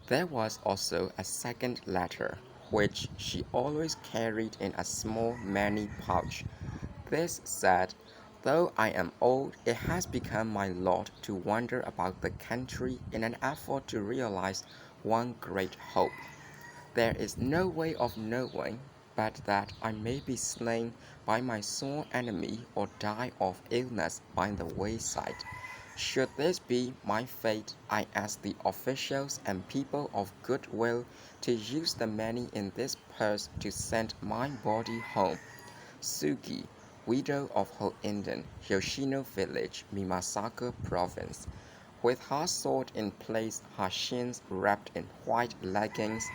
There was also a second letter, which she always carried in a small money pouch. This said, "Though I am old, it has become my lot to wander about the country in an effort to realize one great hope. There is no way of knowing but that I may be slain by my sworn enemy or die of illness by the wayside. Should this be my fate, I ask the officials and people of goodwill to use the money in this purse to send my body home. Sugi, widow of Hoinden, Yoshino village, Mimasaka province. With her sword in place, her shins wrapped in white leggings,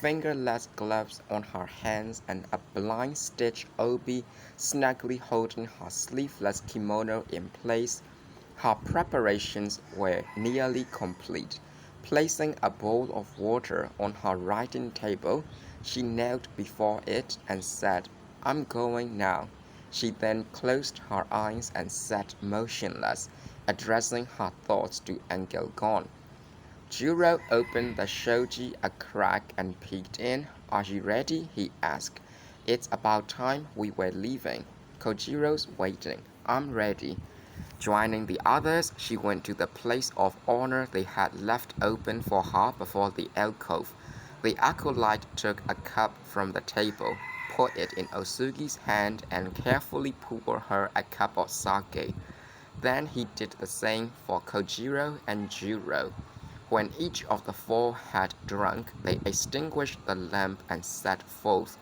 fingerless gloves on her hands, and a blind stitch obi snugly holding her sleeveless kimono in place, her preparations were nearly complete. Placing a bowl of water on her writing table, she knelt before it and said, "I'm going now." She then closed her eyes and sat motionless, addressing her thoughts to Engelgon. Juro opened the shoji a crack and peeked in. "Are you ready?" he asked. "It's about time we were leaving." "Kojiro's waiting." "I'm ready." Joining the others, she went to the place of honor they had left open for her before the alcove. The acolyte took a cup from the table, put it in Osugi's hand, and carefully poured her a cup of sake. Then he did the same for Kojiro and Juro. When each of the four had drunk, they extinguished the lamp and set forth.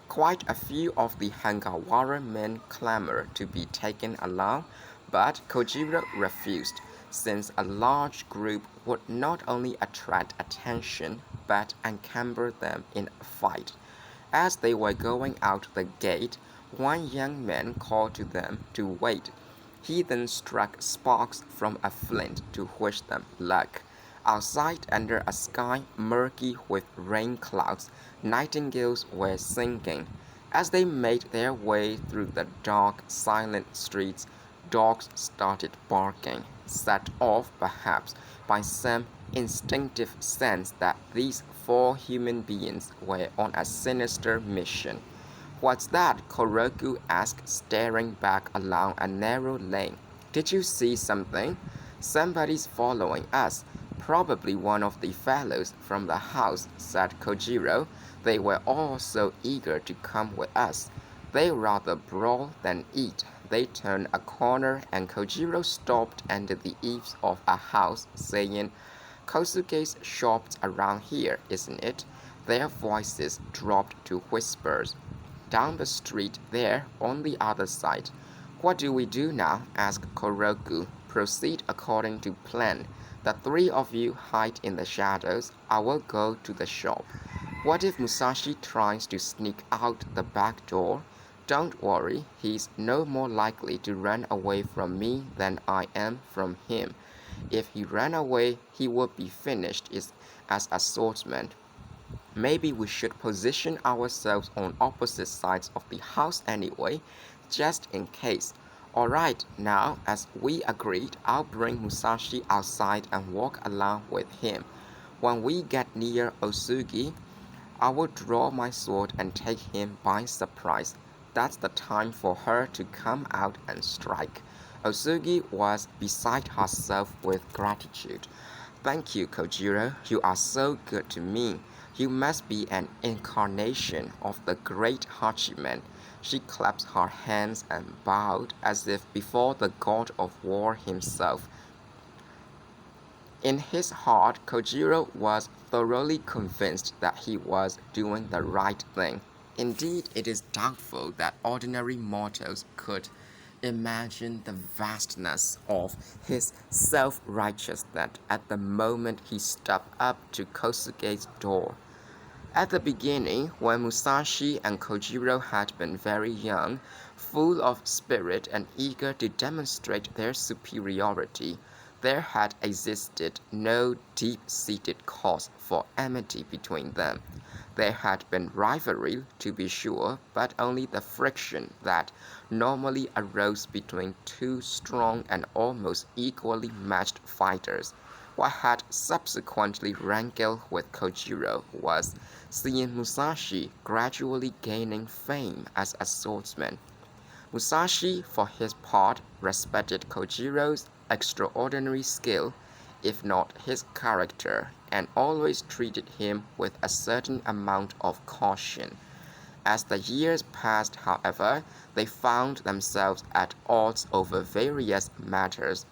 Quite a few of the Hangawara men clamored to be taken along, but Kojiro refused, since a large group would not only attract attention, but encumber them in a fight. As they were going out the gate, one young man called to them to wait. He then struck sparks from a flint to wish them luck. Outside, under a sky murky with rain clouds, nightingales were singing. As they made their way through the dark, silent streets, dogs started barking, set off perhaps by some instinctive sense that these four human beings were on a sinister mission. "What's that?" Koroku asked, staring back along a narrow lane. "Did you see something?" "Somebody's following us. Probably one of the fellows from the house," said Kojiro. "They were all so eager to come with us. They rather brawl than eat." They turned a corner and Kojiro stopped under the eaves of a house, saying, "Kosuke's shop's around here, isn't it?" Their voices dropped to whispers. "Down the street there, on the other side." "What do we do now?" asked Koroku. "Proceed according to plan. The three of you hide in the shadows. I will go to the shop." "What if Musashi tries to sneak out the back door?" "Don't worry, he's no more likely to run away from me than I am from him. If he ran away, he would be finished as a swordsman. Maybe we should position ourselves on opposite sides of the house anyway, just in case." "Alright, now, as we agreed, I'll bring Musashi outside and walk along with him. When we get near Osugi, I will draw my sword and take him by surprise. That's the time for her to come out and strike." Osugi was beside herself with gratitude. "Thank you, Kojiro. You are so good to me. You must be an incarnation of the great Hachiman." She clapped her hands and bowed as if before the god of war himself. In his heart, Kojiro was thoroughly convinced that he was doing the right thing. Indeed, it is doubtful that ordinary mortals could imagine the vastness of his self-righteousness at the moment he stepped up to Kosuke's door. At the beginning, when Musashi and Kojiro had been very young, full of spirit and eager to demonstrate their superiority, there had existed no deep-seated cause for enmity between them. There had been rivalry, to be sure, but only the friction that normally arose between two strong and almost equally matched fighters. What had subsequently rankled with Kojiro was seeing Musashi gradually gaining fame as a swordsman. Musashi, for his part, respected Kojiro's extraordinary skill, if not his character, and always treated him with a certain amount of caution. As the years passed, however, they found themselves at odds over various matters: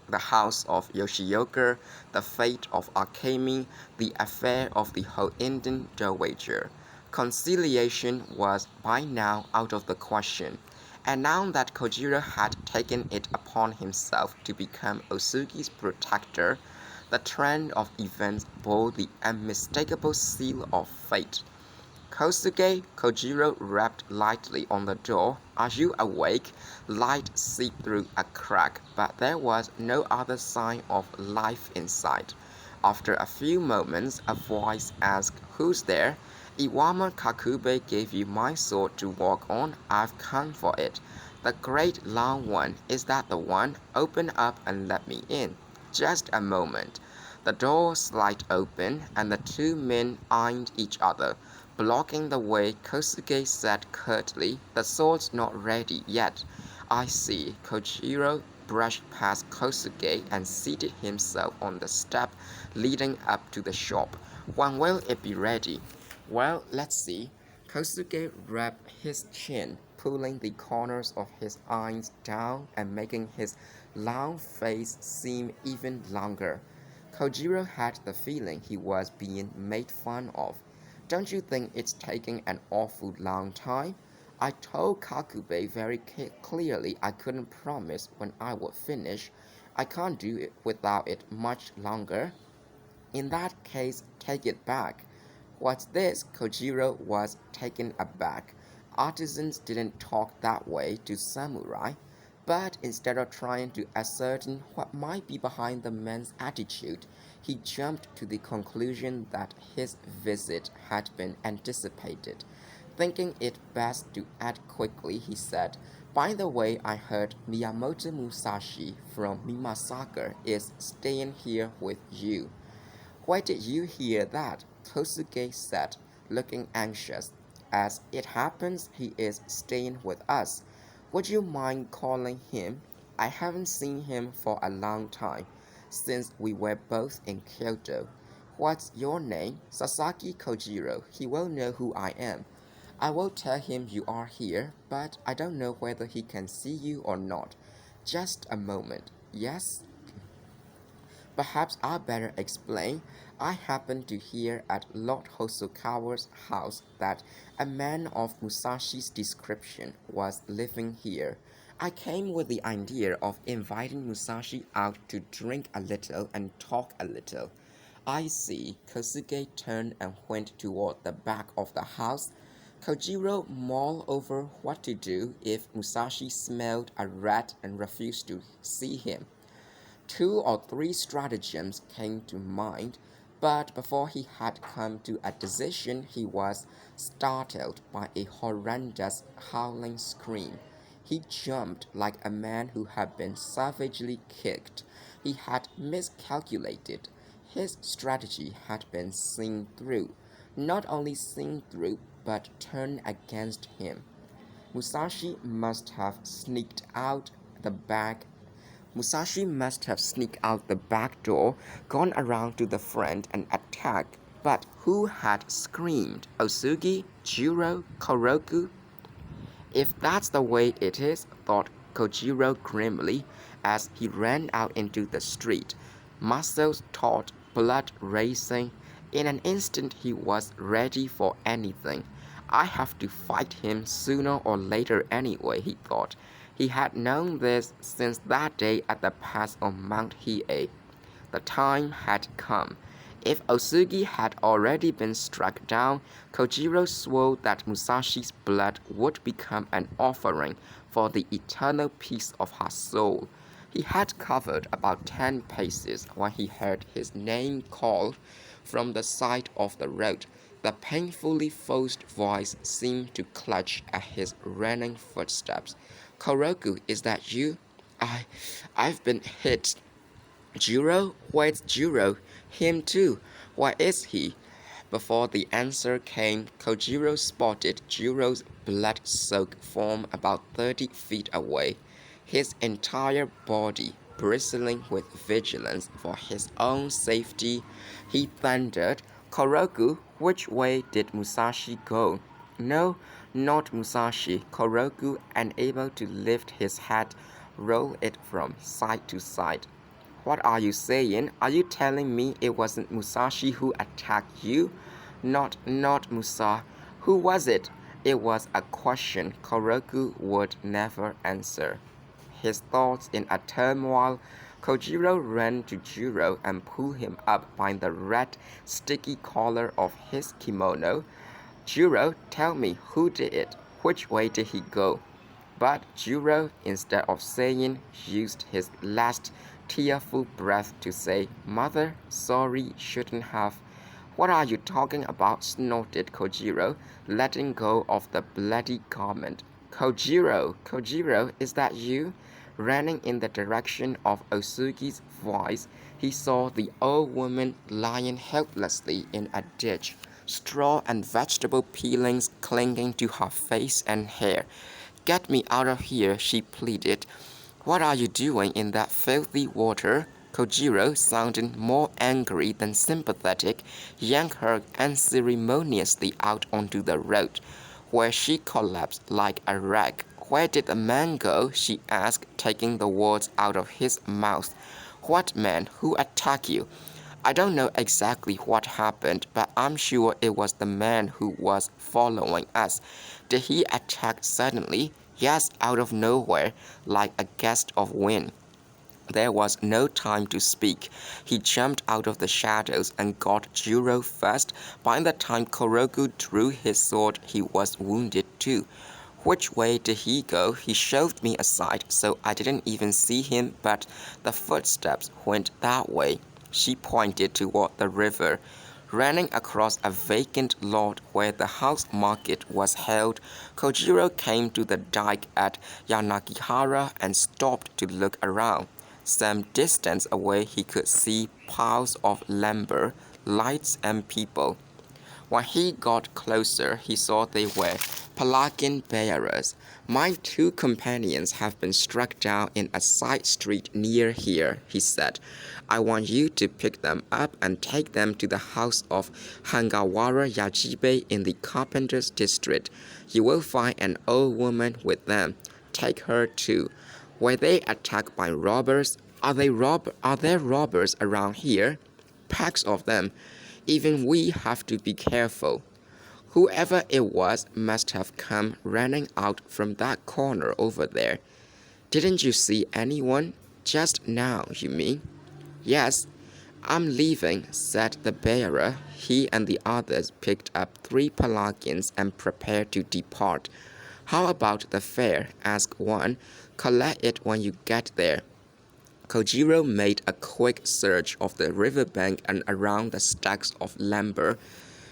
the house of Yoshioka, the fate of Akemi, the affair of the Indian dowager. Conciliation was by now out of the question, and now that Kojiro had taken it upon himself to become Osugi's protector, the trend of events bore the unmistakable seal of fate. "Kosuke," Kojiro rapped lightly on the door. "Are you awake?" Light seeped through a crack, but there was no other sign of life inside. After a few moments, a voice asked, "Who's there?" "Iwama Kakube gave you my sword to walk on. I've come for it." "The great long one. Is that the one? Open up and let me in." "Just a moment." The door slid open, and the two men eyed each other. Blocking the way, Kosuke said curtly, "The sword's not ready yet." "I see." Kojiro brushed past Kosuke and seated himself on the step leading up to the shop. "When will it be ready?" "Well, let's see." Kosuke rubbed his chin, pulling the corners of his eyes down and making his long face seem even longer. Kojiro had the feeling he was being made fun of. "Don't you think it's taking an awful long time? I told Kakube very clearly I couldn't promise when I would finish. I can't do it without it much longer." "In that case, take it back." "What's this?" Kojiro was taken aback. Artisans didn't talk that way to samurai. But instead of trying to ascertain what might be behind the man's attitude, he jumped to the conclusion that his visit had been anticipated. Thinking it best to add quickly, he said, "By the way, I heard Miyamoto Musashi from Mimasaka is staying here with you." "Why did you hear that?" Kosuke said, looking anxious. "As it happens, he is staying with us. Would you mind calling him? I haven't seen him for a long time, since we were both in Kyoto." "What's your name?" "Sasaki Kojiro. He will know who I am." "I will tell him you are here, but I don't know whether he can see you or not." "Just a moment." "Yes?" "Perhaps I better explain. I happened to hear at Lord Hosokawa's house that a man of Musashi's description was living here. I came with the idea of inviting Musashi out to drink a little and talk a little." "I see." Kosuke turned and went toward the back of the house. Kojiro mulled over what to do if Musashi smelled a rat and refused to see him. 2 or 3 stratagems came to mind, but before he had come to a decision, he was startled by a horrendous howling scream. He jumped like a man who had been savagely kicked. He had miscalculated. His strategy had been seen through. Not only seen through, but turned against him. Musashi must have sneaked out the back Musashi must have sneaked out the back door, gone around to the front and attacked. But who had screamed? Osugi? Jiro? Koroku? "If that's the way it is," thought Kojiro grimly as he ran out into the street, muscles taut, blood racing. In an instant he was ready for anything. "I have to fight him sooner or later anyway," he thought. He had known this since that day at the pass on Mount Hiei. The time had come. If Osugi had already been struck down, Kojiro swore that Musashi's blood would become an offering for the eternal peace of her soul. He had covered about 10 paces when he heard his name called from the side of the road. The painfully forced voice seemed to clutch at his running footsteps. "Koroku, is that you?" I've been hit." Juro? Where's Juro? Him too. Where is he? Before the answer came, Kojiro spotted Juro's blood-soaked form about 30 feet away, his entire body bristling with vigilance for his own safety. He thundered, "Koroku, which way did Musashi go?" "No, not Musashi." Koroku, unable to lift his head, rolled it from side to side. "What are you saying? Are you telling me it wasn't Musashi who attacked you?" Not Musa. Who was it?" It was a question Koroku would never answer. His thoughts in a turmoil, Kojiro ran to Juro and pulled him up by the red, sticky collar of his kimono. "Juro, tell me, who did it? Which way did he go?" But Juro, instead of saying, used his last tearful breath to say, "Mother, sorry, shouldn't have." "What are you talking about?" snorted Kojiro, letting go of the bloody garment. Kojiro, is that you?" Running in the direction of Osugi's voice, he saw the old woman lying helplessly in a ditch, straw and vegetable peelings clinging to her face and hair. "Get me out of here," she pleaded. "What are you doing in that filthy water?" Kojiro, sounding more angry than sympathetic, yanked her unceremoniously out onto the road, where she collapsed like a wreck. "Where did the man go?" she asked, taking the words out of his mouth. "What man? Who attacked you?" "I don't know exactly what happened, but I'm sure it was the man who was following us." "Did he attack suddenly?" "Yes, out of nowhere, like a gust of wind." There was no time to speak. He jumped out of the shadows and got Juro first. By the time Koroku drew his sword, he was wounded too. "Which way did he go?" "He shoved me aside, so I didn't even see him, but the footsteps went that way." She pointed toward the river. Running across a vacant lot where the house market was held, Kojiro came to the dike at Yanagihara and stopped to look around. Some distance away he could see piles of lumber, lights and people. When he got closer, he saw they were Pelagian bearers. "My two companions have been struck down in a side street near here," he said. "I want you to pick them up and take them to the house of Hangawara Yajibe in the Carpenter's District. You will find an old woman with them. Take her too. Were they attacked by robbers? Are there robbers around here?" "Packs of them. Even we have to be careful." "Whoever it was must have come running out from that corner over there." "Didn't you see anyone?" "Just now, you mean?" "Yes." "I'm leaving," said the bearer. He and the others picked up 3 Pelagians and prepared to depart. "How about the fare?" asked one. "Collect it when you get there." Kojiro made a quick search of the riverbank and around the stacks of lumber,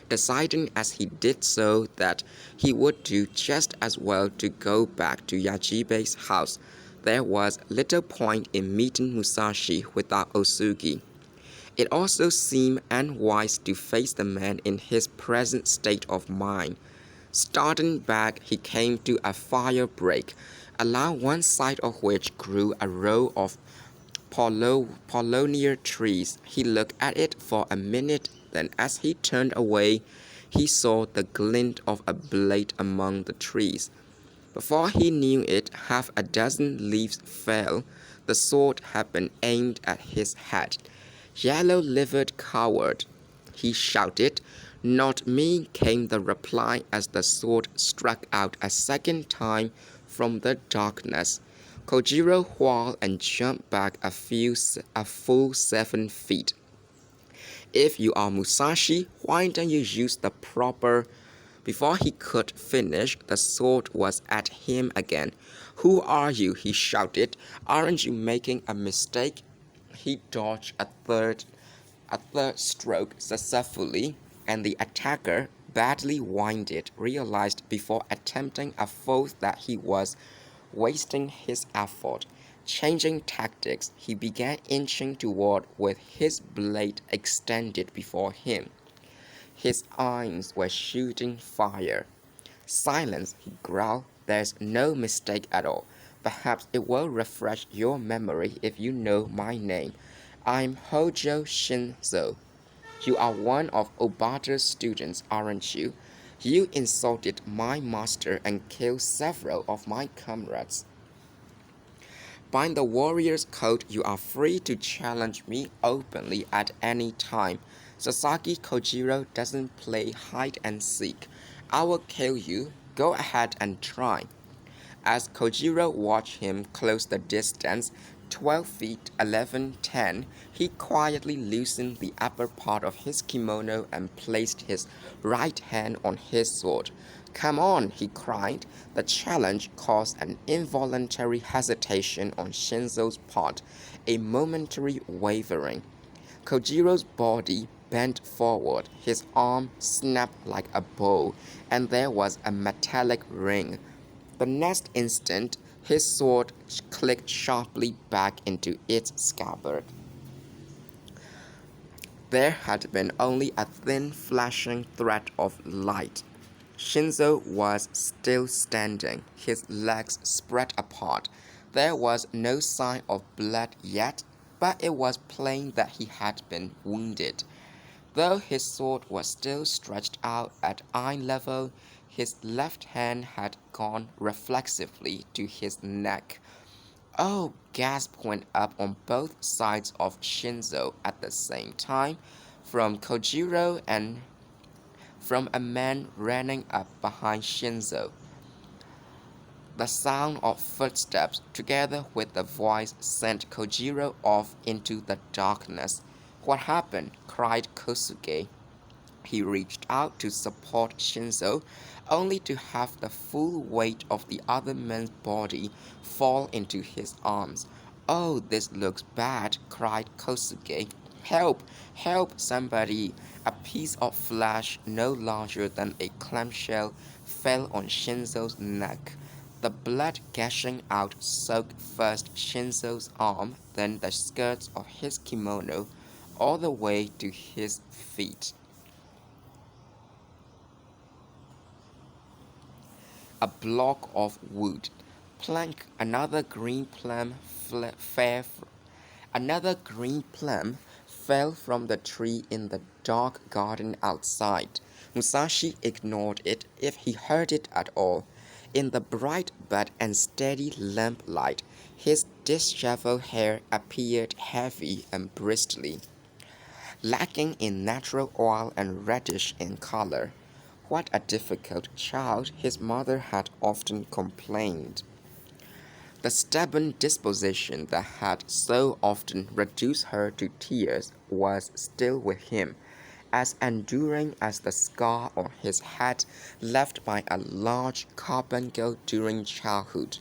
deciding as he did so that he would do just as well to go back to Yajibe's house. There was little point in meeting Musashi without Osugi. It also seemed unwise to face the man in his present state of mind. Starting back, he came to a fire break, along one side of which grew a row of Paulownia trees. He looked at it for a minute, then as he turned away, he saw the glint of a blade among the trees. Before he knew it, half a dozen leaves fell. The sword had been aimed at his head. "Yellow-livered coward!" he shouted. "Not me," came the reply as the sword struck out a second time from the darkness. Kojiro whirled and jumped back a full 7 feet. "If you are Musashi, why don't you use the proper—" Before he could finish, the sword was at him again. "Who are you?" he shouted. "Aren't you making a mistake?" He dodged a third stroke successfully, and the attacker, badly winded, realized before attempting a fourth that he was wasting his effort. Changing tactics, he began inching toward with his blade extended before him. His eyes were shooting fire. Silence, he growled. There's no mistake at all. Perhaps it will refresh your memory if you know my name. I'm Hojo Shinzo. You are one of Obata's students, aren't you? You insulted my master and killed several of my comrades. By the warrior's code, you are free to challenge me openly at any time. Sasaki Kojiro doesn't play hide and seek. I will kill you. Go ahead and try. As Kojiro watched him close the distance, 12 feet 11-10, he quietly loosened the upper part of his kimono and placed his right hand on his sword. Come on, he cried. The challenge caused an involuntary hesitation on Shinzo's part, a momentary wavering. Kojiro's body bent forward, his arm snapped like a bow, and there was a metallic ring. The next instant, his sword clicked sharply back into its scabbard. There had been only a thin flashing thread of light. Shinzo was still standing, his legs spread apart. There was no sign of blood yet, but it was plain that he had been wounded. Though his sword was still stretched out at eye level, his left hand had gone reflexively to his neck. Oh, gasp went up on both sides of Shinzo at the same time, from Kojiro and from a man running up behind Shinzo. The sound of footsteps, together with the voice, sent Kojiro off into the darkness. What happened? Cried Kosuke. He reached out to support Shinzo, only to have the full weight of the other man's body fall into his arms. Oh, this looks bad, cried Kosuke. Help! Help, somebody! A piece of flesh no larger than a clamshell fell on Shinzo's neck. The blood gushing out soaked first Shinzo's arm, then the skirts of his kimono, all the way to his feet. A block of wood. Plank, another green plum fell from the tree in the dark garden outside. Musashi ignored it if he heard it at all. In the bright but unsteady lamplight, his disheveled hair appeared heavy and bristly, lacking in natural oil and reddish in color. What a difficult child, his mother had often complained. The stubborn disposition that had so often reduced her to tears was still with him, as enduring as the scar on his head left by a large carbuncle during childhood.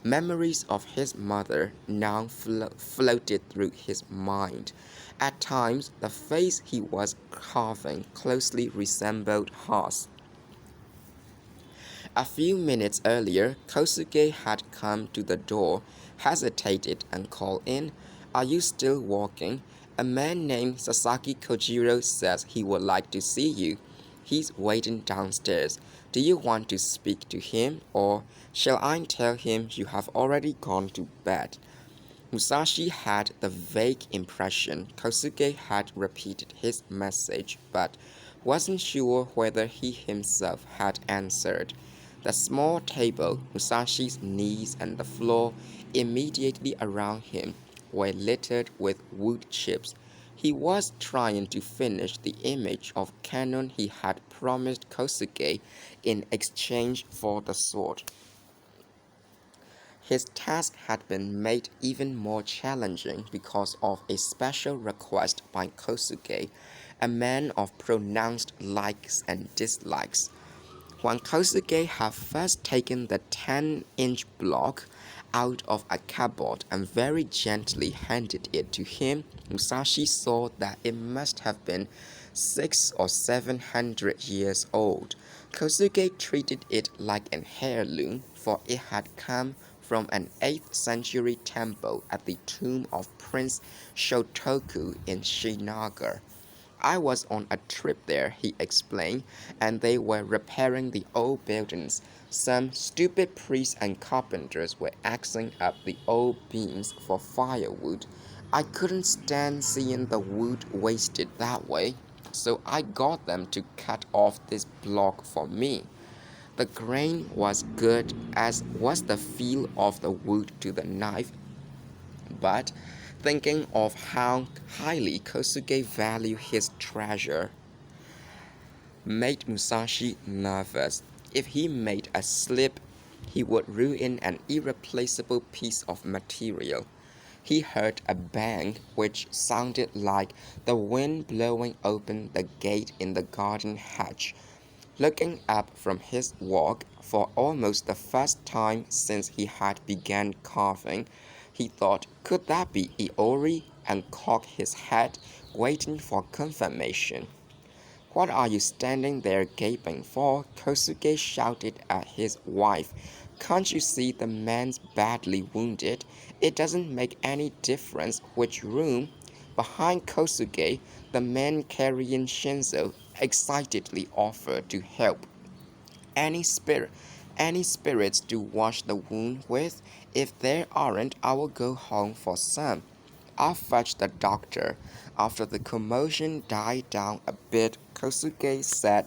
Memories of his mother now floated through his mind. At times, the face he was carving closely resembled hers. A few minutes earlier, Kosuke had come to the door, hesitated, and called in. Are you still walking? A man named Sasaki Kojiro says he would like to see you. He's waiting downstairs. Do you want to speak to him, or shall I tell him you have already gone to bed? Musashi had the vague impression Kosuke had repeated his message, but wasn't sure whether he himself had answered. The small table, Musashi's knees, and the floor immediately around him were littered with wood chips. He was trying to finish the image of cannon he had promised Kosuke in exchange for the sword. His task had been made even more challenging because of a special request by Kosuke, a man of pronounced likes and dislikes. When Kosuke had first taken the 10-inch block out of a cupboard and very gently handed it to him, Musashi saw that it must have been 600 or 700 years old. Kosuke treated it like an heirloom, for it had come from an 8th century temple at the tomb of Prince Shotoku in Srinagar. I was on a trip there, he explained, and they were repairing the old buildings. Some stupid priests and carpenters were axing up the old beams for firewood. I couldn't stand seeing the wood wasted that way, so I got them to cut off this block for me. The grain was good, as was the feel of the wood to the knife, but thinking of how highly Kosuke valued his treasure made Musashi nervous. If he made a slip, he would ruin an irreplaceable piece of material. He heard a bang which sounded like the wind blowing open the gate in the garden hedge. Looking up from his walk, for almost the first time since he had begun carving, he thought, could that be Iori? And cocked his head, waiting for confirmation. What are you standing there gaping for? Kosuke shouted at his wife. Can't you see the man's badly wounded? It doesn't make any difference which room. Behind Kosuke, the man carrying Shinzo excitedly offered to help. Any spirit, any spirits to wash the wound with? If there aren't, I will go home for some. I'll fetch the doctor. After the commotion died down a bit, Kosuke said,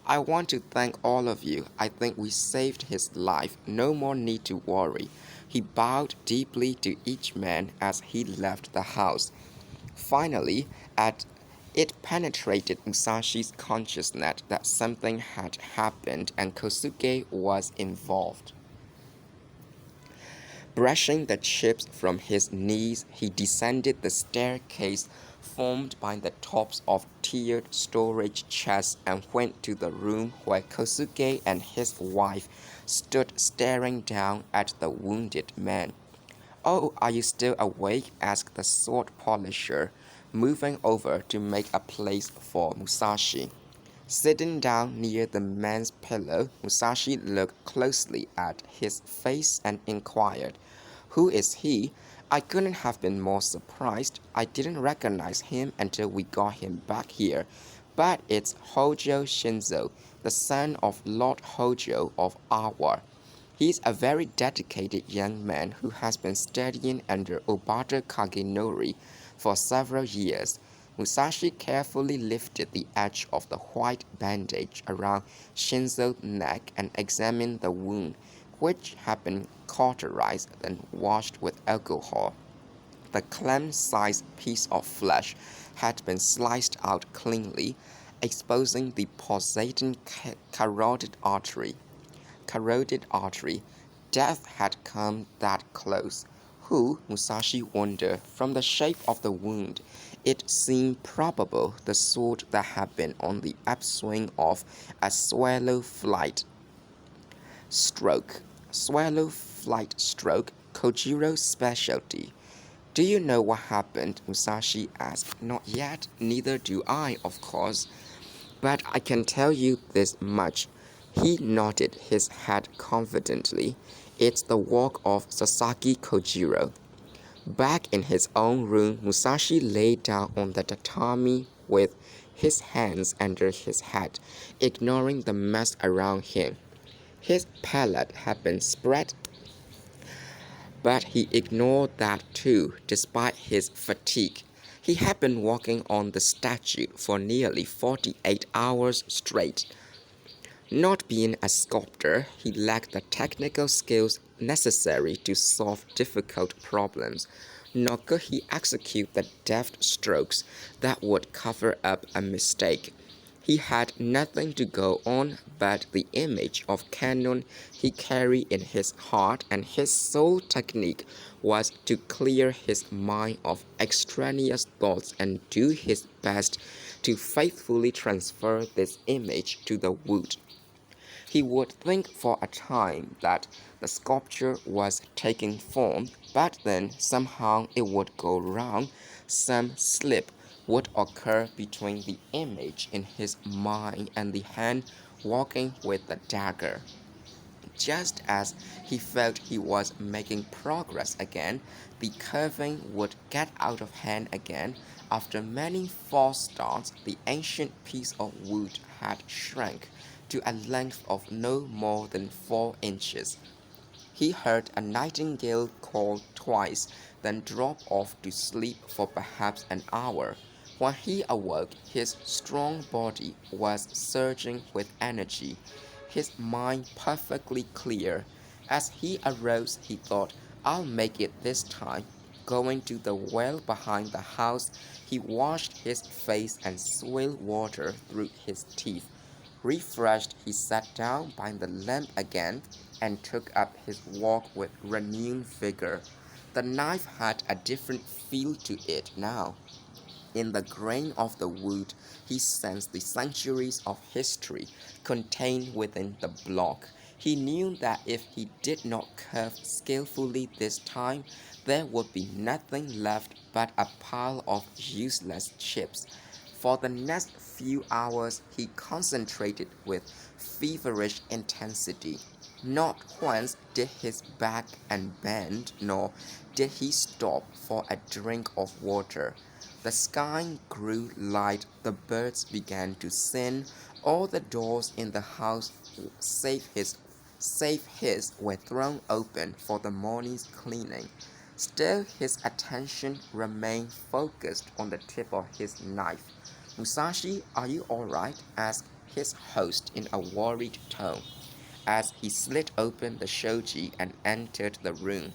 I want to thank all of you. I think we saved his life. No more need to worry. He bowed deeply to each man as he left the house. Finally, it penetrated Musashi's consciousness that something had happened and Kosuke was involved. Brushing the chips from his knees, he descended the staircase formed by the tops of tiered storage chests and went to the room where Kosuke and his wife stood staring down at the wounded man. Oh, are you still awake? Asked the sword polisher, moving over to make a place for Musashi. Sitting down near the man's pillow, Musashi looked closely at his face and inquired, who is he? I couldn't have been more surprised. I didn't recognize him until we got him back here. But it's Hojo Shinzo, the son of Lord Hojo of Awa. He's a very dedicated young man who has been studying under Obata Kagenori for several years. Musashi carefully lifted the edge of the white bandage around Shinzo's neck and examined the wound, which had been cauterized and washed with alcohol. The clam-sized piece of flesh had been sliced out cleanly, exposing the pulsating carotid artery. Death had come that close. Who? Musashi wondered. From the shape of the wound, it seemed probable the sort that had been on the upswing of a swallow flight stroke. Kojiro's specialty. Do you know what happened? Musashi asked. Not yet. Neither do I, of course. But I can tell you this much. He nodded his head confidently. It's the work of Sasaki Kojiro. Back in his own room, Musashi lay down on the tatami with his hands under his head, ignoring the mess around him. His palate had been spread, but he ignored that too, despite his fatigue. He had been working on the statue for nearly 48 hours straight. Not being a sculptor, he lacked the technical skills necessary to solve difficult problems, nor could he execute the deft strokes that would cover up a mistake. He had nothing to go on but the image of Canon he carried in his heart, and his sole technique was to clear his mind of extraneous thoughts and do his best to faithfully transfer this image to the wood. He would think for a time that the sculpture was taking form, but then somehow it would go wrong. Some slip would occur between the image in his mind and the hand walking with the dagger. Just as he felt he was making progress again, the carving would get out of hand again. After many false starts, the ancient piece of wood had shrunk to a length of no more than 4 inches. He heard a nightingale call twice, then drop off to sleep for perhaps an hour. When he awoke, his strong body was surging with energy, his mind perfectly clear. As he arose, he thought, I'll make it this time. Going to the well behind the house, he washed his face and swilled water through his teeth. Refreshed, he sat down by the lamp again and took up his walk with renewed vigor. The knife had a different feel to it now. In the grain of the wood, he sensed the centuries of history contained within the block. He knew that if he did not carve skillfully this time, there would be nothing left but a pile of useless chips. For the next few hours, he concentrated with feverish intensity. Not once did his back unbend, nor did he stop for a drink of water. The sky grew light, the birds began to sing, all the doors in the house save his were thrown open for the morning's cleaning. Still his attention remained focused on the tip of his knife. Musashi, are you alright? Asked his host in a worried tone, as he slit open the shoji and entered the room.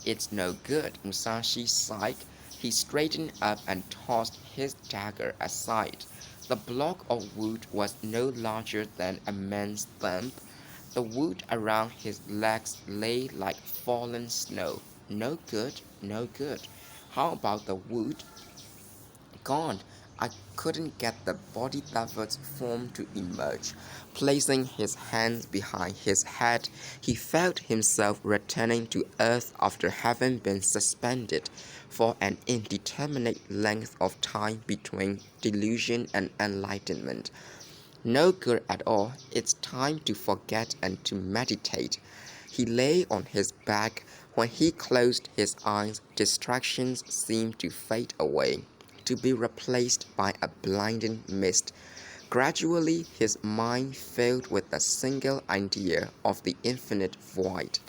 It's no good, Musashi sighed. He straightened up and tossed his dagger aside. The block of wood was no larger than a man's thumb. The wood around his legs lay like fallen snow. No good, no good. How about the wood? Gone. I couldn't get the body lover's form to emerge. Placing his hands behind his head, he felt himself returning to earth after having been suspended for an indeterminate length of time between delusion and enlightenment. No good at all. It's time to forget and to meditate. He lay on his back. When he closed his eyes, distractions seemed to fade away, to be replaced by a blinding mist. Gradually, his mind filled with a single idea of the infinite void.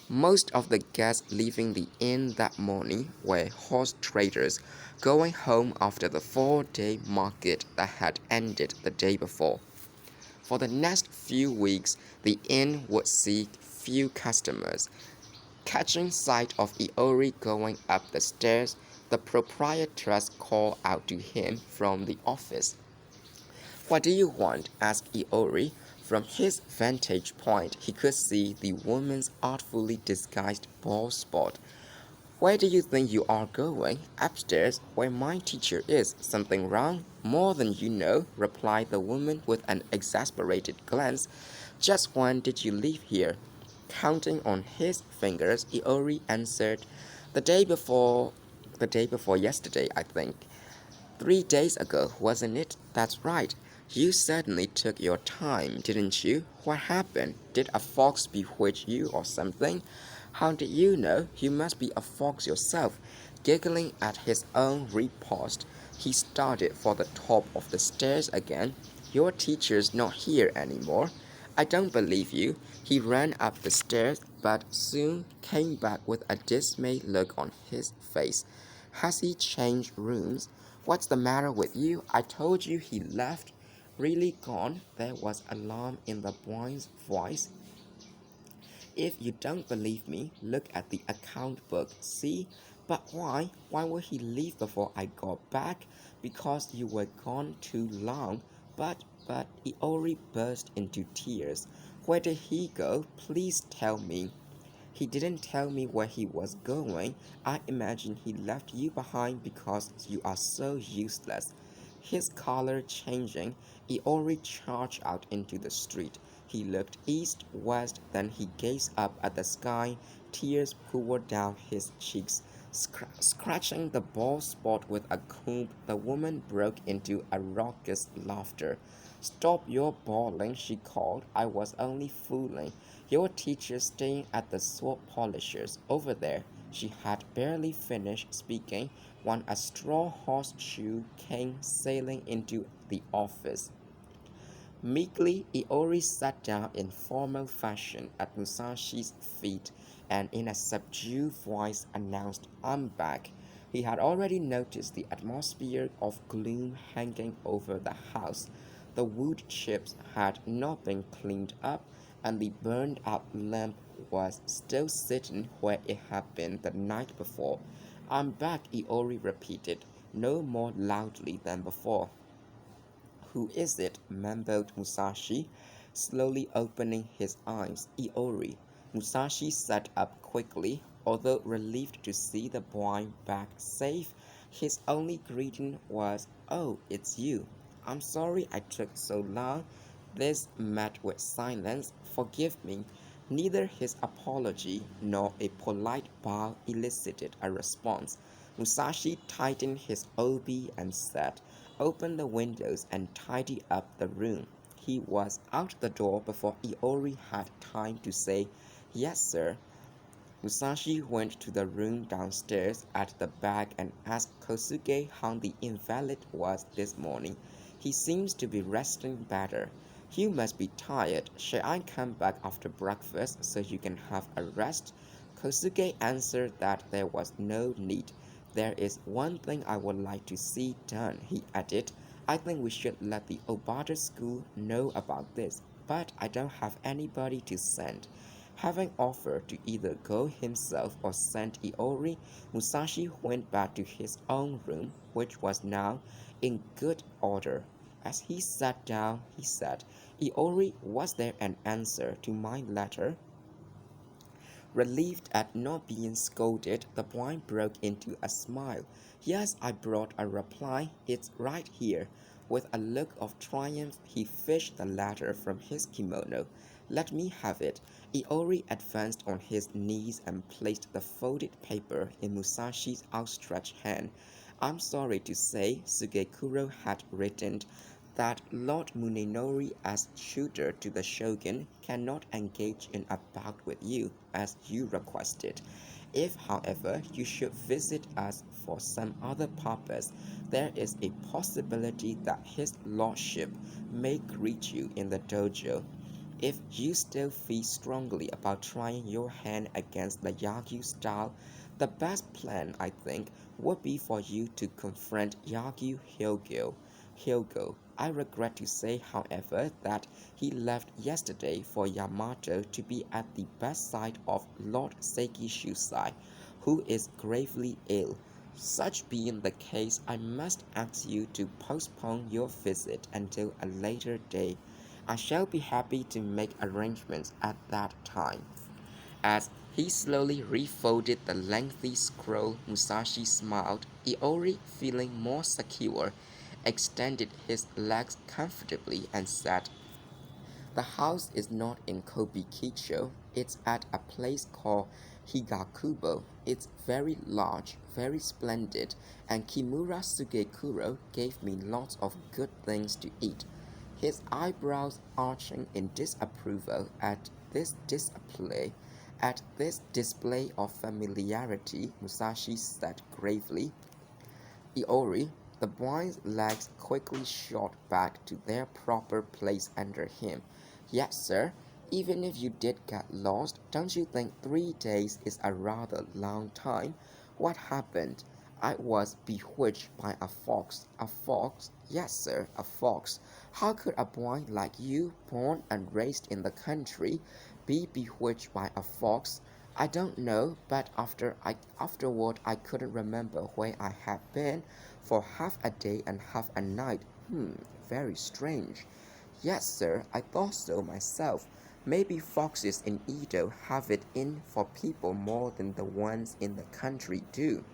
Most of the guests leaving the inn that morning were horse traders going home after the 4-day market that had ended the day before. For the next few weeks, the inn would see few customers. Catching sight of Iori going up the stairs, the proprietress called out to him from the office. What do you want? Asked Iori. From his vantage point, he could see the woman's artfully disguised bald spot. Where do you think you are going? Upstairs, where my teacher is. Something wrong? More than you know, replied the woman with an exasperated glance. Just when did you leave here? Counting on his fingers, Iori answered, The day before yesterday, I think. 3 days ago, wasn't it? That's right. You certainly took your time, didn't you? What happened? Did a fox bewitch you or something? How did you know? You must be a fox yourself. Giggling at his own riposte, he started for the top of the stairs again. Your teacher's not here anymore. I don't believe you. He ran up the stairs, but soon came back with a dismayed look on his face. Has he changed rooms? What's the matter with you? I told you he left. Really gone? There was alarm in the boy's voice. If you don't believe me, look at the account book. See? But why? Why would he leave before I got back? Because you were gone too long. But Iori burst into tears. Where did he go? Please tell me. He didn't tell me where he was going. I imagine he left you behind because you are so useless. His color changing, Iori charged out into the street. He looked east, west, then he gazed up at the sky. Tears poured down his cheeks. Scratching the bald spot with a comb, the woman broke into a raucous laughter. Stop your bawling, she called. I was only fooling. Your teacher's staying at the sword polisher's over there. She had barely finished speaking when a straw horseshoe came sailing into the office. Meekly, Iori sat down in formal fashion at Musashi's feet and in a subdued voice announced, "I'm back." He had already noticed the atmosphere of gloom hanging over the house. The wood chips had not been cleaned up, and the burned out lamp was still sitting where it had been the night before. "I'm back," Iori repeated, no more loudly than before. "Who is it?" mumbled Musashi, slowly opening his eyes. "Iori." Musashi sat up quickly. Although relieved to see the boy back safe, his only greeting was, "Oh, it's you. I'm sorry I took so long." This met with silence. "Forgive me." Neither his apology nor a polite bow elicited a response. Musashi tightened his obi and said, "Open the windows and tidy up the room." He was out the door before Iori had time to say, "Yes, sir." Musashi went to the room downstairs at the back and asked Kosuke how the invalid was this morning. "He seems to be resting better." "You must be tired. Shall I come back after breakfast so you can have a rest?" Kosuke answered that there was no need. "There is one thing I would like to see done," he added. "I think we should let the Obata school know about this, but I don't have anybody to send." Having offered to either go himself or send Iori, Musashi went back to his own room, which was now in good order. As he sat down, he said, "Iori, was there an answer to my letter?" Relieved at not being scolded, the boy broke into a smile. "Yes, I brought a reply. It's right here." With a look of triumph, he fished the letter from his kimono. "Let me have it." Iori advanced on his knees and placed the folded paper in Musashi's outstretched hand. "I'm sorry to say," Sugekuro had written, "that Lord Munenori, as tutor to the shogun, cannot engage in a bout with you, as you requested. If, however, you should visit us for some other purpose, there is a possibility that his lordship may greet you in the dojo. If you still feel strongly about trying your hand against the Yagyu style, the best plan, I think, would be for you to confront Yagyu Hyogo. I regret to say, however, that he left yesterday for Yamato to be at the bedside of Lord Sekishusai, who is gravely ill. Such being the case, I must ask you to postpone your visit until a later day. I shall be happy to make arrangements at that time." As he slowly refolded the lengthy scroll, Musashi smiled. Iori, feeling more secure, extended his legs comfortably and said, "The house is not in Kobikicho. It's at a place called Higakubo. It's very large, very splendid, and Kimura Sugekuro gave me lots of good things to eat." His eyebrows arching in disapproval at this display of familiarity, Musashi said gravely, "Iori." The boy's legs quickly shot back to their proper place under him. "Yes, sir. Even if you did get lost, don't you think 3 days is a rather long time? What happened?" "I was bewitched by a fox." "A fox?" "Yes, sir, a fox." "How could a boy like you, born and raised in the country, be bewitched by a fox?" "I don't know, but afterward I couldn't remember where I had been for half a day and half a night." Very strange." "Yes, sir, I thought so myself. Maybe foxes in Edo have it in for people more than the ones in the country do."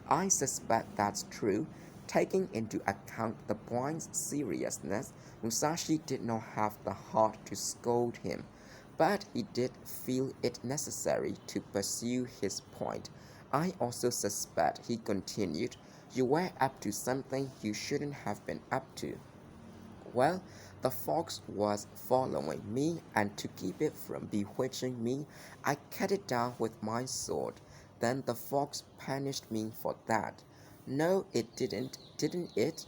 "I suspect that's true." Taking into account the boy's seriousness, Musashi did not have the heart to scold him, but he did feel it necessary to pursue his point. "I also suspect," he continued, "you were up to something you shouldn't have been up to." Well, the fox was following me, and to keep it from bewitching me, I cut it down with my sword. Then the fox punished me for that. No, it didn't it?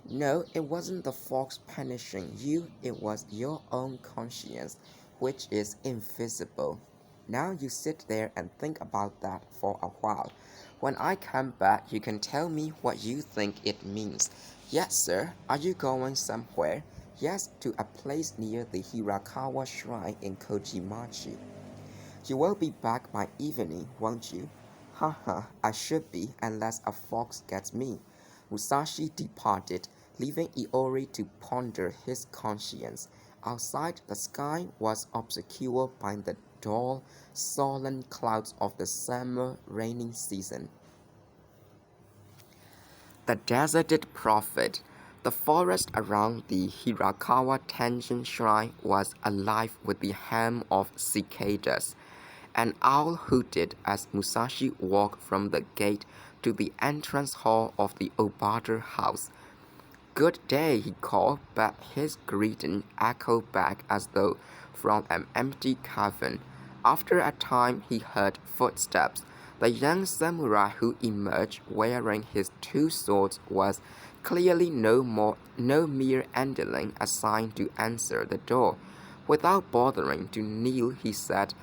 No, it wasn't the fox punishing you, it was your own conscience, which is invisible. Now you sit there and think about that for a while. When I come back, you can tell me what you think it means. Yes, sir. Are you going somewhere? Yes, to a place near the Hirakawa shrine in Kojimachi. You will be back by evening, won't you? Haha, I should be, unless a fox gets me. Musashi departed, leaving Iori to ponder his conscience. Outside, the sky was obscured by the dull, sullen clouds of the summer rainy season. The deserted prophet. The forest around the Hirakawa Tenjin shrine was alive with the hum of cicadas. An owl hooted as Musashi walked from the gate to the entrance hall of the Obata house. "Good day," he called, but his greeting echoed back as though from an empty cavern. After a time he heard footsteps. The young samurai who emerged wearing his two swords was clearly no mere underling assigned to answer the door. Without bothering to kneel, he said,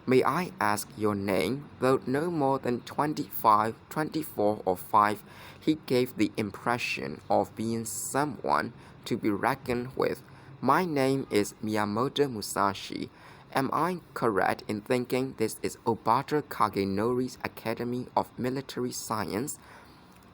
"May I ask your name?" Though no more than 25, 24, or 5, he gave the impression of being someone to be reckoned with. "My name is Miyamoto Musashi. Am I correct in thinking this is Obata Kagenori's Academy of Military Science?"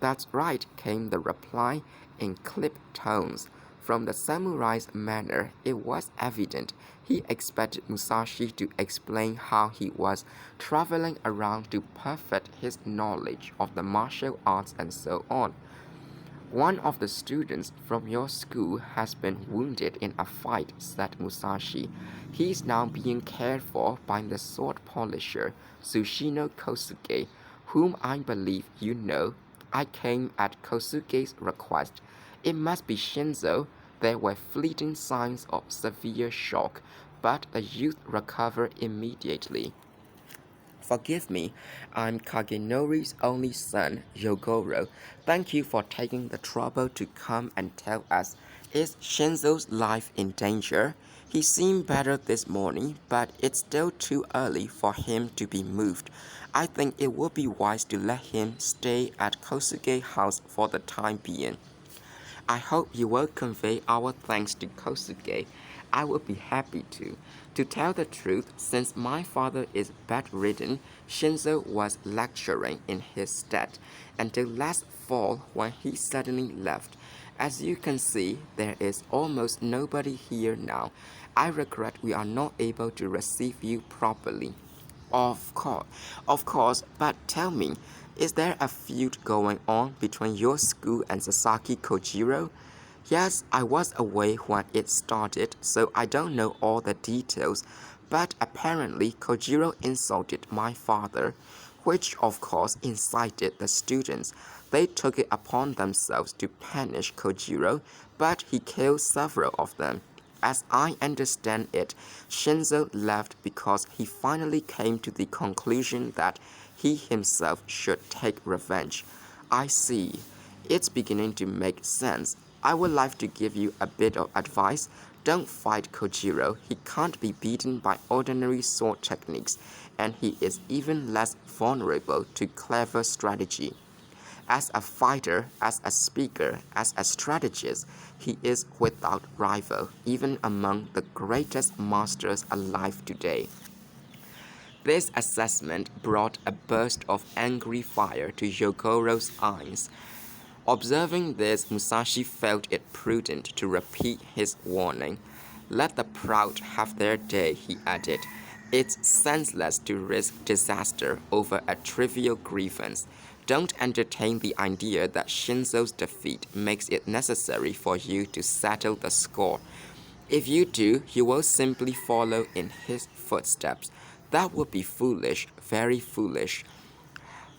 "That's right," came the reply in clipped tones. From the samurai's manner, it was evident he expected Musashi to explain how he was traveling around to perfect his knowledge of the martial arts and so on. "One of the students from your school has been wounded in a fight," said Musashi. "He is now being cared for by the sword polisher, Tsushino Kosuke, whom I believe you know. I came at Kosuke's request. It must be Shinzo." There were fleeting signs of severe shock, but the youth recovered immediately. "Forgive me, I'm Kagenori's only son, Yogoro. Thank you for taking the trouble to come and tell us. Is Shinzo's life in danger? He seemed better this morning, but it's still too early for him to be moved. I think it would be wise to let him stay at Kosuge House for the time being." "I hope you will convey our thanks to Kosuke. I would be happy to. To tell the truth, since my father is bedridden, Shinzo was lecturing in his stead until last fall when he suddenly left. As you can see, there is almost nobody here now. I regret we are not able to receive you properly." Of course, but tell me, is there a feud going on between your school and Sasaki Kojiro? "Yes, I was away when it started, so I don't know all the details, but apparently Kojiro insulted my father, which of course incited the students. They took it upon themselves to punish Kojiro, but he killed several of them. As I understand it, Shinzo left because he finally came to the conclusion that he himself should take revenge." "I see. It's beginning to make sense. I would like to give you a bit of advice. Don't fight Kojiro. He can't be beaten by ordinary sword techniques, and he is even less vulnerable to clever strategy. As a fighter, as a speaker, as a strategist, he is without rival, even among the greatest masters alive today." This assessment brought a burst of angry fire to Yogoro's eyes. Observing this, Musashi felt it prudent to repeat his warning. "Let the proud have their day," he added. "It's senseless to risk disaster over a trivial grievance. Don't entertain the idea that Shinzo's defeat makes it necessary for you to settle the score. If you do, you will simply follow in his footsteps. That would be foolish, very foolish."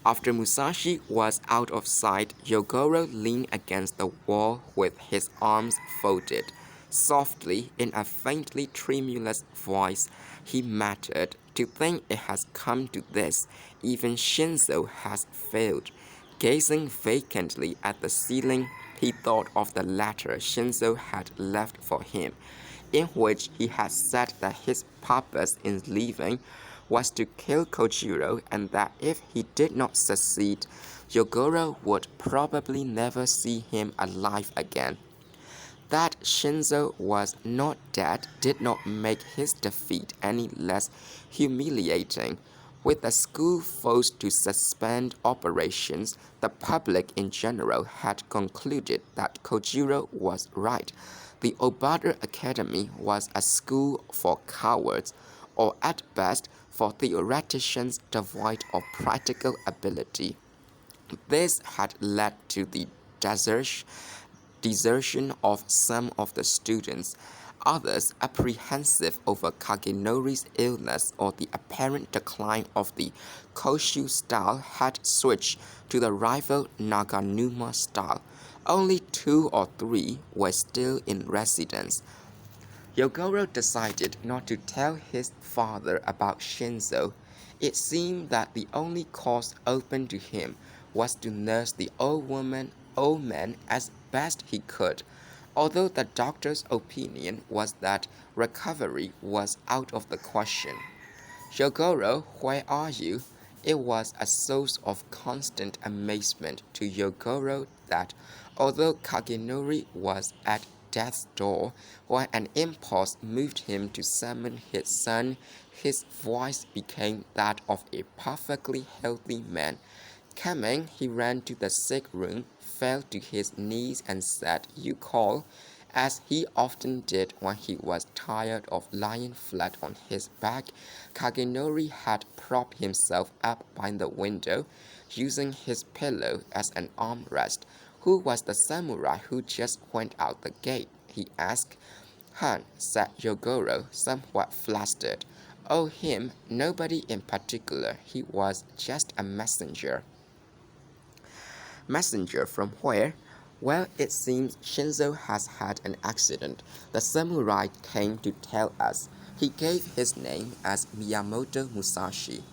After Musashi was out of sight, Yogoro leaned against the wall with his arms folded. Softly, in a faintly tremulous voice, he muttered, "To think it has come to this, even Shinzo has failed." Gazing vacantly at the ceiling, he thought of the letter Shinzo had left for him, in which he had said that his purpose in leaving was to kill Kojiro and that if he did not succeed, Yogoro would probably never see him alive again. That Shinzo was not dead did not make his defeat any less humiliating. With the school forced to suspend operations, the public in general had concluded that Kojiro was right. The Obata Academy was a school for cowards, or at best for theoreticians devoid of practical ability. This had led to the desertion of some of the students. Others, apprehensive over Kagenori's illness or the apparent decline of the Koshu style, had switched to the rival Naganuma style. Only 2 or 3 were still in residence. Yogoro decided not to tell his father about Shinzo. It seemed that the only course open to him was to nurse the old man as best he could, although the doctor's opinion was that recovery was out of the question. "Yogoro, where are you?" It was a source of constant amazement to Yogoro that, although Kagenori was at death's door, when an impulse moved him to summon his son, his voice became that of a perfectly healthy man. Coming, he ran to the sick room, fell to his knees and said, "You call," as he often did when he was tired of lying flat on his back. Kagenori had propped himself up by the window, using his pillow as an armrest. "Who was the samurai who just went out the gate?" he asked. "Han," said Yogoro, somewhat flustered. "Oh, him, nobody in particular. He was just a messenger." "Messenger from where?" "Well, it seems Shinzo has had an accident. The samurai came to tell us. He gave his name as Miyamoto Musashi."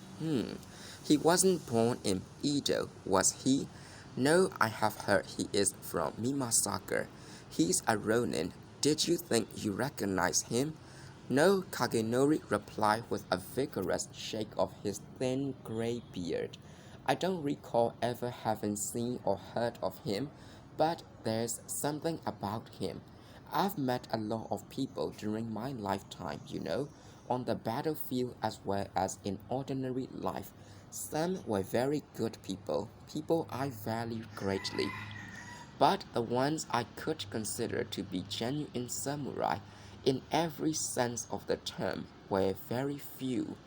He wasn't born in Edo, was he?" "No, I have heard he is from Mimasaka. He's a ronin. Did you think you recognized him?" "No," Kagenori replied with a vigorous shake of his thin gray beard. "I don't recall ever having seen or heard of him, but there's something about him. I've met a lot of people during my lifetime, on the battlefield as well as in ordinary life. Some were very good people I value greatly. But the ones I could consider to be genuine samurai, in every sense of the term, were very few.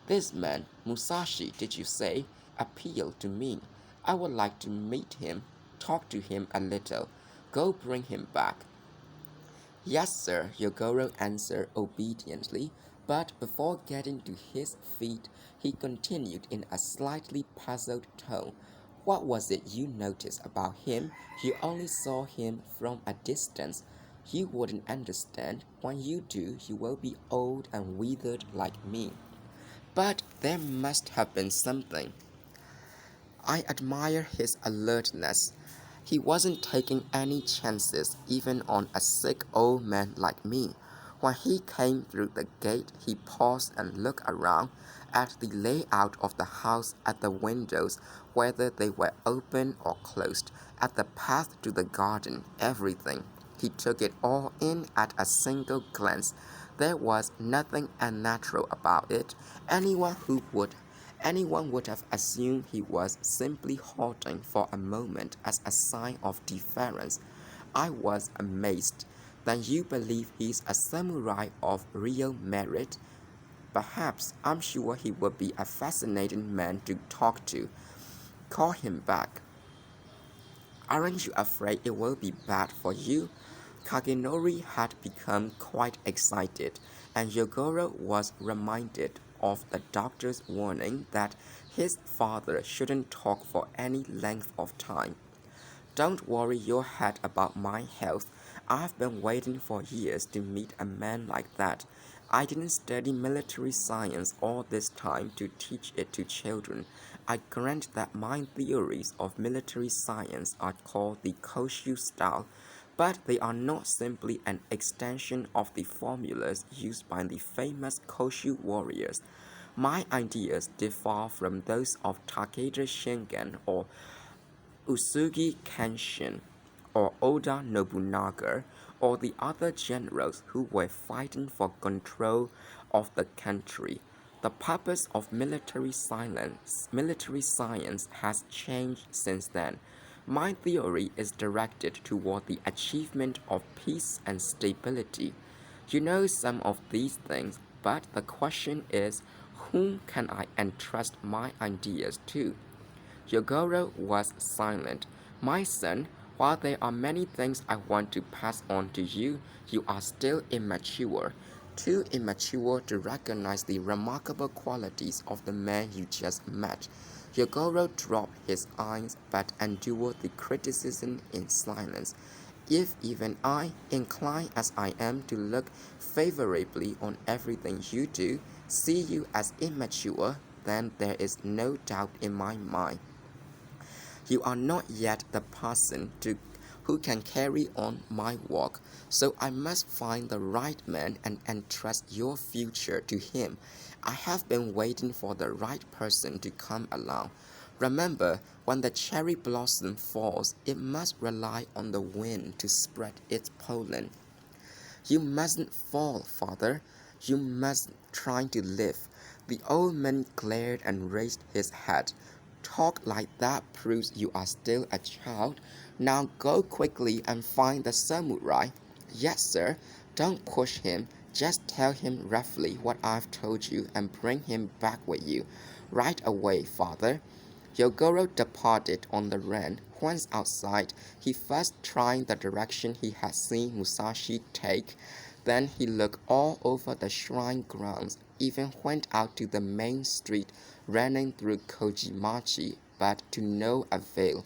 This man, Musashi, did you say, appealed to me. I would like to meet him, talk to him a little. Go bring him back." "Yes, sir," Yogoro answered obediently, but before getting to his feet, he continued in a slightly puzzled tone. "What was it you noticed about him? You only saw him from a distance. You wouldn't understand. When you do, you will be old and withered like me." "But there must have been something." "I admire his alertness. He wasn't taking any chances even on a sick old man like me. When he came through the gate, he paused and looked around at the layout of the house, at the windows, whether they were open or closed, at the path to the garden, everything. He took it all in at a single glance. There was nothing unnatural about it. Anyone would have assumed he was simply halting for a moment as a sign of deference. I was amazed. "Then you believe he's a samurai of real merit?" "Perhaps. I'm sure he would be a fascinating man to talk to. Call him back." "Aren't you afraid it will be bad for you?" Kagenori had become quite excited, and Yogoro was reminded of the doctor's warning that his father shouldn't talk for any length of time. "Don't worry your head about my health. I've been waiting for years to meet a man like that. I didn't study military science all this time to teach it to children. I grant that my theories of military science are called the Koshu style, but they are not simply an extension of the formulas used by the famous Koshu warriors. My ideas differ from those of Takeda Shingen or Usugi Kenshin, or Oda Nobunaga, or the other generals who were fighting for control of the country. The purpose of military science has changed since then. My theory is directed toward the achievement of peace and stability. You know some of these things, but the question is, whom can I entrust my ideas to? Yogoro was silent. My son, while there are many things I want to pass on to you, you are still immature. Too immature to recognize the remarkable qualities of the man you just met. Yogoro dropped his eyes but endured the criticism in silence. If even I, inclined as I am to look favorably on everything you do, see you as immature, then there is no doubt in my mind you are not yet the person who can carry on my work, so I must find the right man and entrust your future to him. I have been waiting for the right person to come along. Remember, when the cherry blossom falls, it must rely on the wind to spread its pollen. You mustn't fall, father. You must try to live. The old man glared and raised his head. Talk like that proves you are still a child. Now go quickly and find the samurai. Yes, sir. Don't push him. Just tell him roughly what I've told you and bring him back with you. Right away, father. Yogoro departed on the run. Once outside, he first tried the direction he had seen Musashi take. Then he looked all over the shrine grounds, even went out to the main street, running through Kojimachi, but to no avail.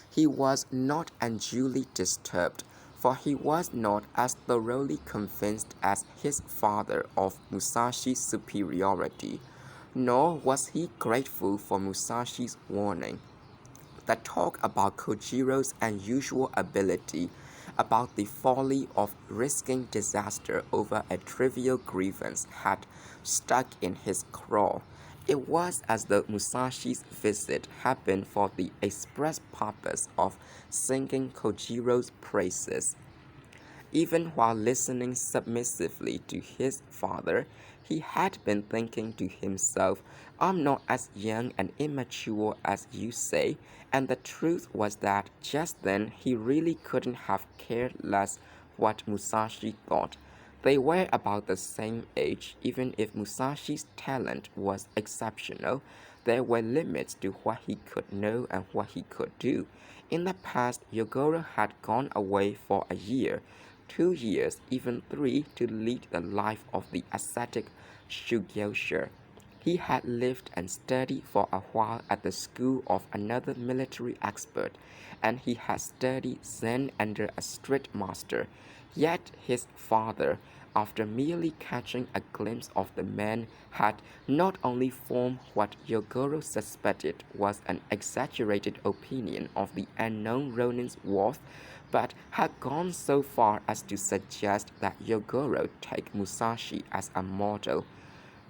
He was not unduly disturbed, for he was not as thoroughly convinced as his father of Musashi's superiority, nor was he grateful for Musashi's warning. The talk about Kojiro's unusual ability, about the folly of risking disaster over a trivial grievance, had stuck in his craw. It was as though Musashi's visit had been for the express purpose of singing Kojiro's praises. Even while listening submissively to his father, he had been thinking to himself, I'm not as young and immature as you say, and the truth was that just then he really couldn't have cared less what Musashi thought. They were about the same age. Even if Musashi's talent was exceptional, there were limits to what he could know and what he could do. In the past, Yogoro had gone away for a year, 2 years, even 3, to lead the life of the ascetic Shugyosha. He had lived and studied for a while at the school of another military expert, and he had studied Zen under a strict master. Yet his father, after merely catching a glimpse of the man, had not only formed what Yogoro suspected was an exaggerated opinion of the unknown Ronin's worth, but had gone so far as to suggest that Yogoro take Musashi as a model.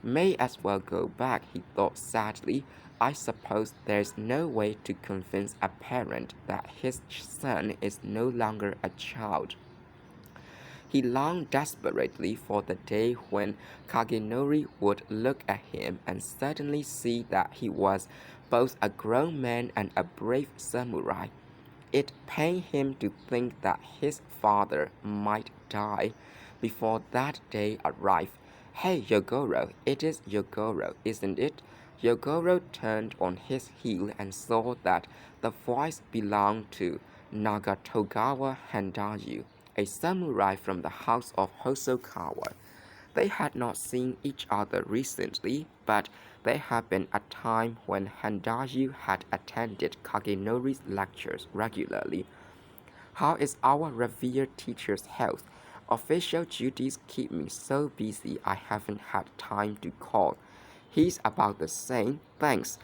May as well go back, he thought sadly. I suppose there's no way to convince a parent that his son is no longer a child. He longed desperately for the day when Kagenori would look at him and suddenly see that he was both a grown man and a brave samurai. It pained him to think that his father might die before that day arrived. Hey, Yogoro, it is Yogoro, isn't it? Yogoro turned on his heel and saw that the voice belonged to Nagatogawa Handayu, a samurai from the house of Hosokawa. They had not seen each other recently, but there had been a time when Handayu had attended Kagenori's lectures regularly. How is our revered teacher's health? Official duties keep me so busy I haven't had time to call. He's about the same, thanks.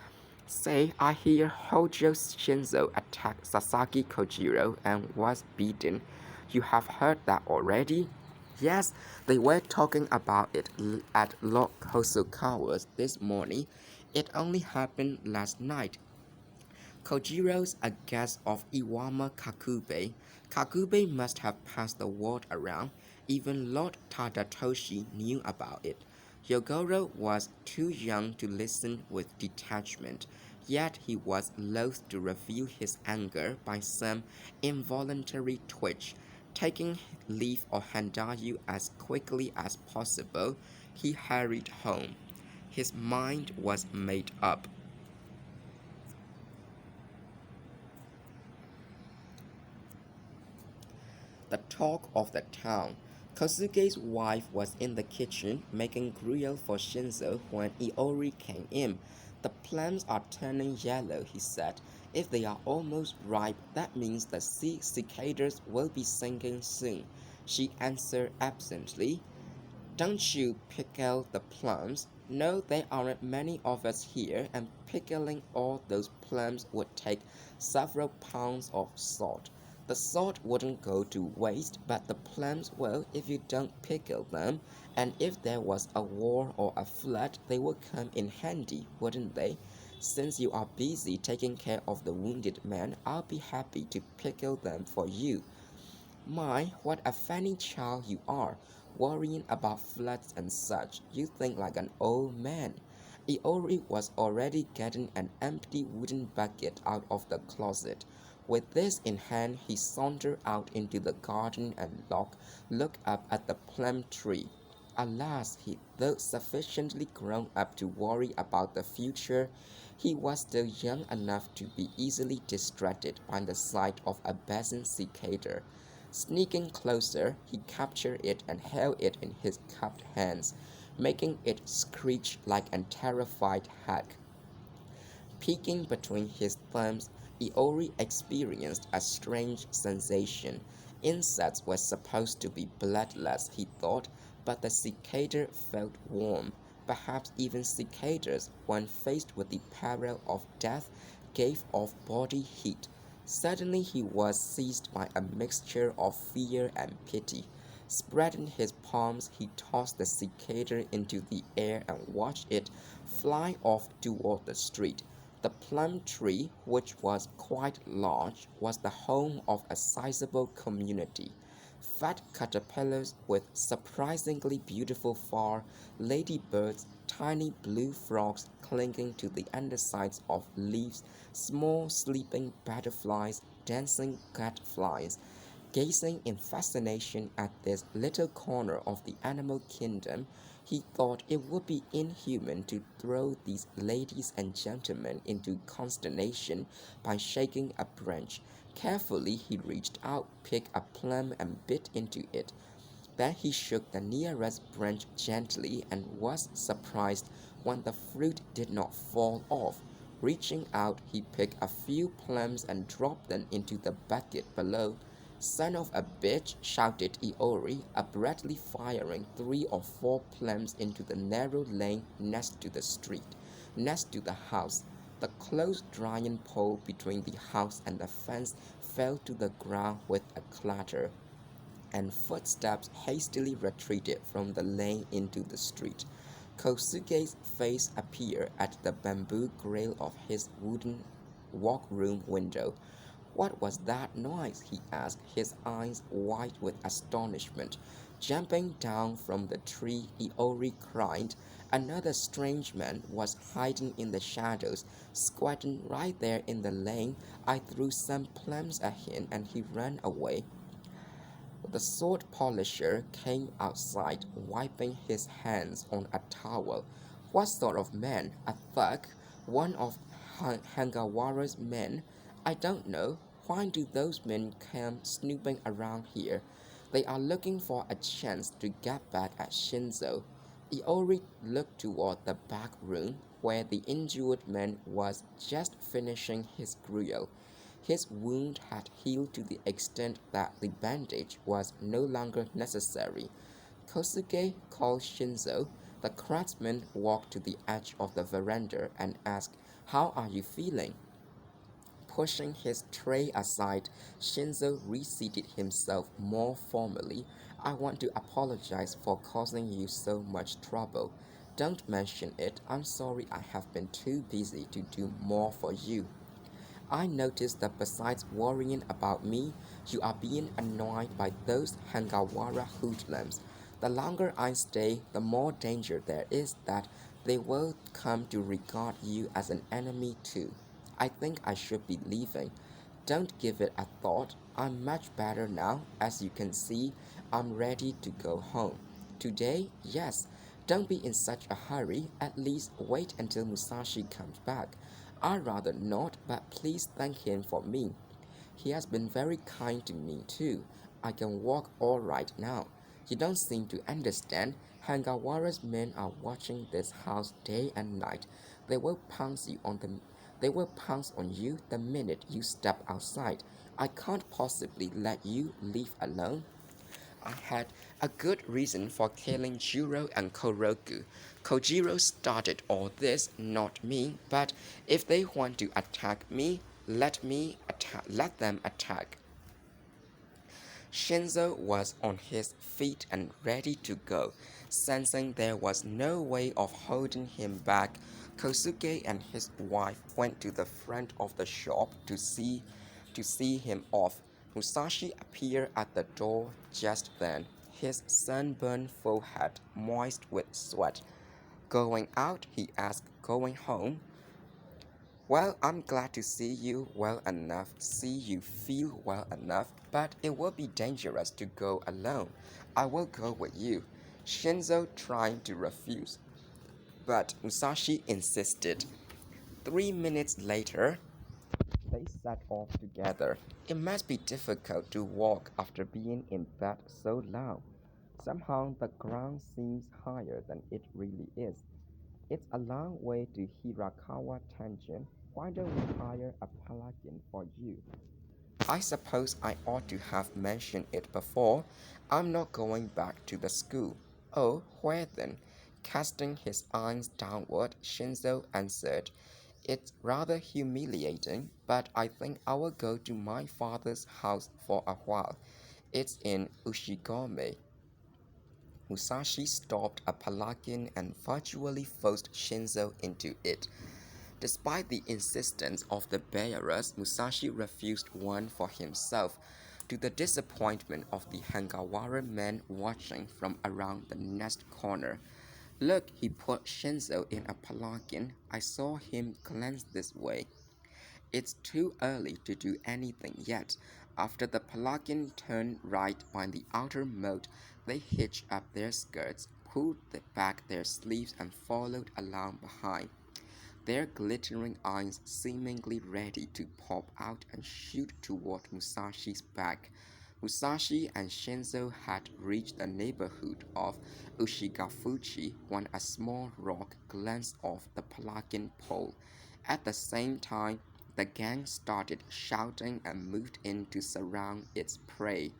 Say, I hear Hojo Shinzo attacked Sasaki Kojiro and was beaten. You have heard that already? Yes, they were talking about it at Lord Hosokawa's this morning. It only happened last night. Kojiro's a guest of Iwama Kakube. Kakube must have passed the word around. Even Lord Tadatoshi knew about it. Yogoro was too young to listen with detachment, yet he was loath to reveal his anger by some involuntary twitch. Taking leave of Handayu as quickly as possible, he hurried home. His mind was made up. The talk of the town. Kosuke's wife was in the kitchen making gruel for Shinzo when Iori came in. The plums are turning yellow, he said. If they are almost ripe, that means the sea cicadas will be singing soon. She answered absently. Don't you pickle the plums? No, there aren't many of us here, and pickling all those plums would take several pounds of salt. The salt wouldn't go to waste, but the plums will if you don't pickle them. And if there was a war or a flood, they would come in handy, wouldn't they? Since you are busy taking care of the wounded men, I'll be happy to pickle them for you. My, what a funny child you are, worrying about floods and such. You think like an old man. Iori was already getting an empty wooden bucket out of the closet. With this in hand, he sauntered out into the garden and looked up at the plum tree. Alas, though sufficiently grown up to worry about the future, he was still young enough to be easily distracted by the sight of a buzzing cicada. Sneaking closer, he captured it and held it in his cupped hands, making it screech like a terrified hag. Peeking between his thumbs, Iori experienced a strange sensation. Insects were supposed to be bloodless, he thought, but the cicada felt warm. Perhaps even cicadas, when faced with the peril of death, gave off body heat. Suddenly he was seized by a mixture of fear and pity. Spreading his palms, he tossed the cicada into the air and watched it fly off toward the street. The plum tree, which was quite large, was the home of a sizable community. Fat caterpillars with surprisingly beautiful fur, ladybirds, tiny blue frogs clinging to the undersides of leaves, small sleeping butterflies, dancing gadflies. Gazing in fascination at this little corner of the animal kingdom, he thought it would be inhuman to throw these ladies and gentlemen into consternation by shaking a branch. Carefully he reached out, picked a plum, and bit into it. Then he shook the nearest branch gently and was surprised when the fruit did not fall off. Reaching out, he picked a few plums and dropped them into the bucket below. Son of a bitch, shouted Iori, abruptly firing 3 or 4 plums into the narrow lane next to the house. The close drying pole between the house and the fence fell to the ground with a clatter, and footsteps hastily retreated from the lane into the street. Kosuke's face appeared at the bamboo grill of his wooden workroom window. What was that noise? He asked, his eyes wide with astonishment. Jumping down from the tree, Iori cried. Another strange man was hiding in the shadows, squatting right there in the lane. I threw some plums at him and he ran away. The sword polisher came outside, wiping his hands on a towel. What sort of man? A thug? One of Hangawara's men? I don't know. Why do those men come snooping around here? They are looking for a chance to get back at Shinzo. Iori looked toward the back room, where the injured man was just finishing his gruel. His wound had healed to the extent that the bandage was no longer necessary. Kosuke called Shinzo. The craftsman walked to the edge of the veranda and asked, "How are you feeling?" Pushing his tray aside, Shinzo reseated himself more formally. "I want to apologize for causing you so much trouble. Don't mention it. I'm sorry I have been too busy to do more for you. I noticed that besides worrying about me, you are being annoyed by those Hangawara hoodlums. The longer I stay, the more danger there is that they will come to regard you as an enemy too. I think I should be leaving. Don't give it a thought. I'm much better now. As you can see, I'm ready to go home. Today, yes. Don't be in such a hurry. At least wait until Musashi comes back. I'd rather not, but please thank him for me. He has been very kind to me too. I can walk all right now. You don't seem to understand. Hangawara's men are watching this house day and night. They will pounce you on the they will pounce on you the minute you step outside. I can't possibly let you leave alone. I had a good reason for killing Jiro and Koroku. Kojiro started all this, not me, but if they want to attack me, let them attack. Shinzo was on his feet and ready to go. Sensing there was no way of holding him back, Kosuke and his wife went to the front of the shop to see him off. Musashi appeared at the door just then, his sunburned forehead moist with sweat. "Going out?" he asked. "Going home?" "Well, I'm glad to see you feel well enough, but it will be dangerous to go alone. I will go with you." Shinzo tried to refuse, but Musashi insisted. 3 minutes later, they set off together. It must be difficult to walk after being in bed so long. Somehow the ground seems higher than it really is. It's a long way to Hirakawa Tangent. Why don't we hire a paladin for you? I suppose I ought to have mentioned it before. I'm not going back to the school. Oh, where then? Casting his eyes downward, Shinzo answered, "It's rather humiliating, but I think I will go to my father's house for a while. It's in Ushigome." Musashi stopped a palanquin and virtually forced Shinzo into it. Despite the insistence of the bearers, Musashi refused one for himself, to the disappointment of the Hangawara men watching from around the next corner. "Look," he put Shinzo in a palanquin. "I saw him glance this way." It's too early to do anything yet. After the palanquin turned right by the outer moat, they hitched up their skirts, pulled back their sleeves, and followed along behind, their glittering eyes seemingly ready to pop out and shoot toward Musashi's back. Musashi and Shinzo had reached the neighborhood of Ushigafuchi when a small rock glanced off the palanquin pole. At the same time, the gang started shouting and moved in to surround its prey.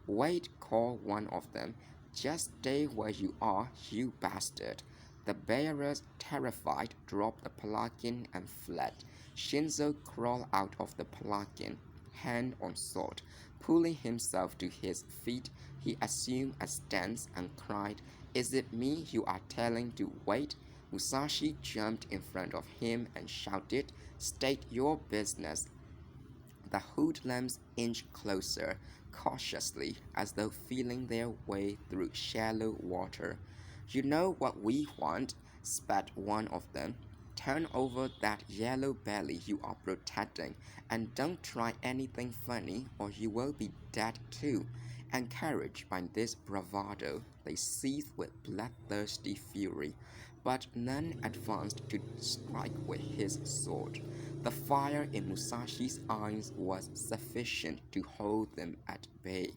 "Wait," called one of them. "Just stay where you are, you bastard." The bearers, terrified, dropped the palanquin and fled. Shinzo crawled out of the palanquin, hand on sword. Pulling himself to his feet, he assumed a stance and cried, "Is it me you are telling to wait?" Musashi jumped in front of him and shouted, "State your business." The hoodlums inched closer, cautiously, as though feeling their way through shallow water. "You know what we want," spat one of them. "Turn over that yellow belly you are protecting, and don't try anything funny, or you will be dead too." Encouraged by this bravado, they seethed with bloodthirsty fury, but none advanced to strike with his sword. The fire in Musashi's eyes was sufficient to hold them at bay.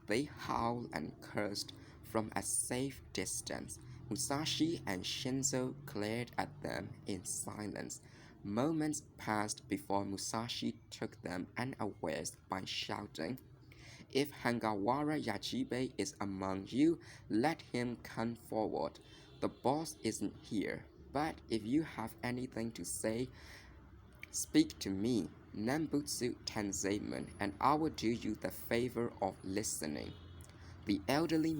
They howled and cursed from a safe distance. Musashi and Shinzo glared at them in silence. Moments passed before Musashi took them unawares by shouting, "If Hangawara Yachibe is among you, let him come forward. The boss isn't here, but if you have anything to say, speak to me, Nembutsu Tenzaemon, and I will do you the favor of listening." The elderly